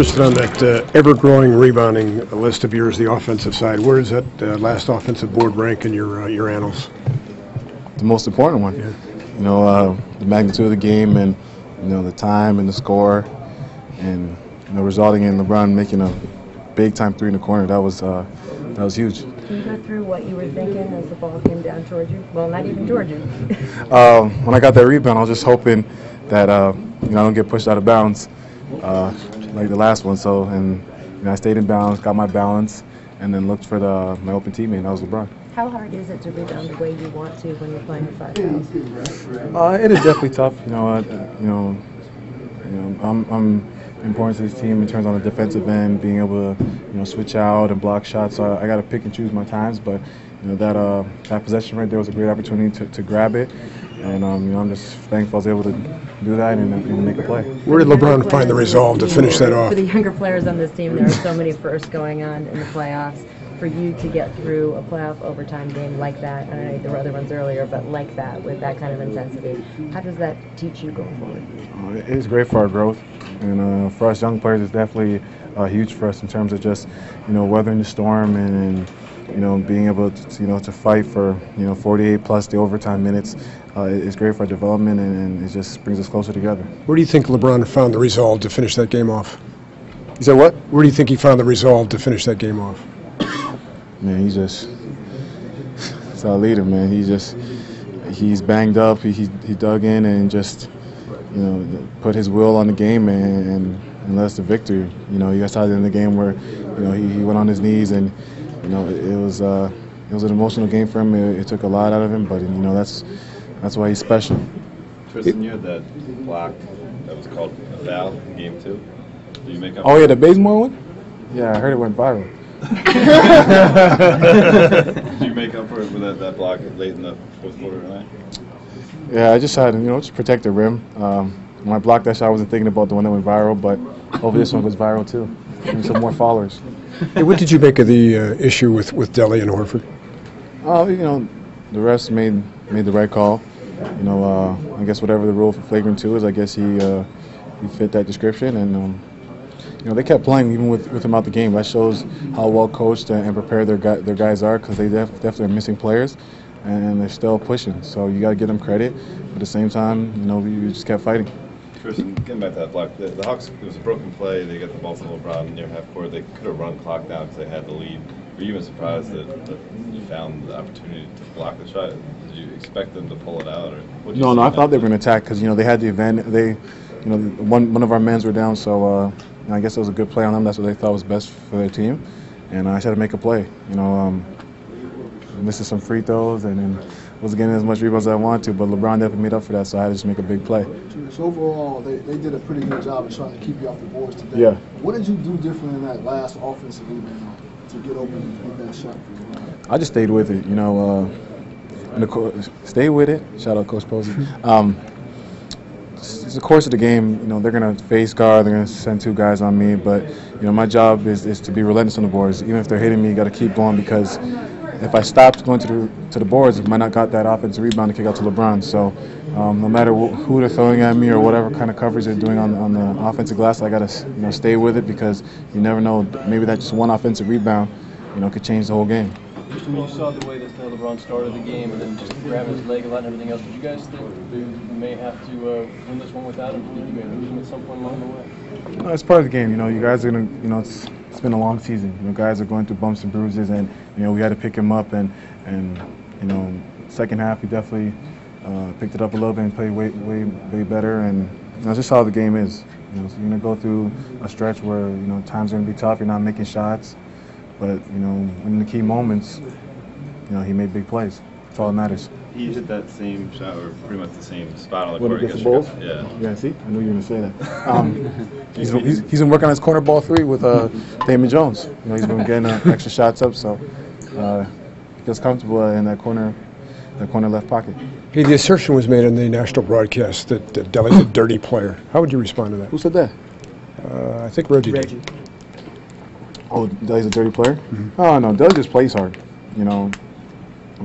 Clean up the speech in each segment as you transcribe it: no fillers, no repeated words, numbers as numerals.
Tristan, on that ever-growing rebounding list of yours, the offensive side, where does that last offensive board rank in your annals? The most important one. Yeah. You know, the magnitude of the game, and the time and the score, and resulting in LeBron making a big-time three in the corner. That was huge. Can you go through what you were thinking as the ball came down towards you? Well, not even towards you. When I got that rebound, I was just hoping that I don't get pushed out of bounds like the last one. So, I stayed in bounds, got my balance, and then looked for my open teammate, and that was LeBron. How hard is it to rebound the way you want to when you're playing with 5 fouls? It is definitely tough. I'm important to this team in terms on the defensive end, being able to switch out and block shots. So I got to pick and choose my times, but that possession right there was a great opportunity to grab it, and I'm just thankful I was able to do that and make a play. Where did LeBron find the resolve to finish that off? For the younger players on this team, there are so many firsts going on in the playoffs. For you to get through a playoff overtime game like that, I know there were other ones earlier, but like that, with that kind of intensity, how does that teach you going forward? It's great for our growth, and for us young players, it's definitely huge for us in terms of just weathering the storm and being able to to fight for 48 plus the overtime minutes. It's great for our development, and it just brings us closer together. Where do you think LeBron found the resolve to finish that game off? You said what? Where do you think he found the resolve to finish that game off? Man, it's our leader, man. He's banged up. He dug in and just put his will on the game and led us to victory. You guys saw it in the game where he went on his knees, and it was an emotional game for him. It took a lot out of him, but that's why he's special. Tristan, you had that block that was called a foul in game 2. Did you make up? Oh yeah, the Bazemore one. Yeah, I heard it went viral. Did you make up for it with that block late in the fourth quarter tonight? Yeah, I just had just protect the rim. When I blocked that shot, I wasn't thinking about the one that went viral, but hopefully this one goes viral too. Need some more followers. Hey, what did you make of the issue with Delly and Horford? The refs made the right call. I guess whatever the rule for flagrant 2 is, I guess he fit that description, and they kept playing even with him out the game. That shows how well coached and prepared their guys are, because they definitely are missing players, and they're still pushing. So you got to give them credit. But at the same time, we just kept fighting. Tristan, getting back to that block, the Hawks, it was a broken play. They got the ball to LeBron near half court. They could have run clock down because they had the lead. Were you even surprised that you found the opportunity to block the shot? Did you expect them to pull it out? Or No, I thought they were going to attack, because they had the advantage. One of our men were down, so I guess it was a good play on them. That's what they thought was best for their team, and I just had to make a play. Missing some free throws, and then wasn't getting as much rebounds as I wanted to, but LeBron definitely made up for that, so I had to just make a big play. So overall, they did a pretty good job of trying to keep you off the boards today. Yeah. What did you do different in that last offensive rebound to get open and hit that shot for you? I just stayed with it, stay with it. Shout out Coach Posey. It's the course of the game. They're going to face guard. They're going to send 2 guys on me. But my job is to be relentless on the boards. Even if they're hitting me, you got to keep going, because if I stopped going to the boards, I might not got that offensive rebound to kick out to LeBron. So no matter who they're throwing at me or whatever kind of coverage they're doing on the offensive glass, I got to stay with it, because you never know. Maybe that just one offensive rebound could change the whole game. Just when you saw the way that LeBron started the game and then just grabbing his leg a lot and everything else, did you guys think you may have to win this one without him? Did you guys lose him at some point along the way? No, it's part of the game. You guys are gonna. It's been a long season. Guys are going through bumps and bruises, and we had to pick him up. And second half we definitely picked it up a little bit and played way better. And it's just how the game is. So you're gonna go through a stretch where times are gonna be tough. You're not making shots. But, in the key moments, he made big plays. That's all that matters. He hit that same shot, or pretty much the same spot on the When court. against the Bulls? Yeah. Yeah, see? I knew you were going to say that. He's been working on his corner ball 3 with Damon Jones. He's been getting extra shots up, so he feels comfortable in that corner left pocket. Hey, the assertion was made on the national broadcast that Delly's a dirty player. How would you respond to that? Who said that? I think Reggie did. Oh, Delly's a dirty player? Mm-hmm. Oh, no, Delly just plays hard. We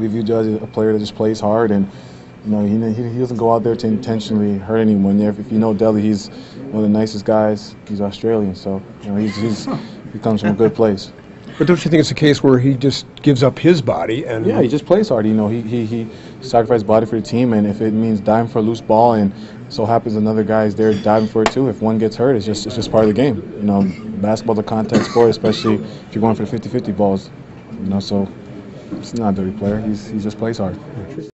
view Delly as a player that just plays hard, and You know, he doesn't go out there to intentionally hurt anyone. If you know Deli, he's one of the nicest guys. He's Australian, so you know he comes from a good place. But don't you think it's a case where he just gives up his body and? Yeah, he just plays hard. You know, he sacrificed body for the team, and if it means diving for a loose ball, and so happens another guy is there diving for it too. If one gets hurt, it's just part of the game. You know, basketball's a contact sport, especially if you're going for the 50-50 balls. You know, so he's not a dirty player. He just plays hard.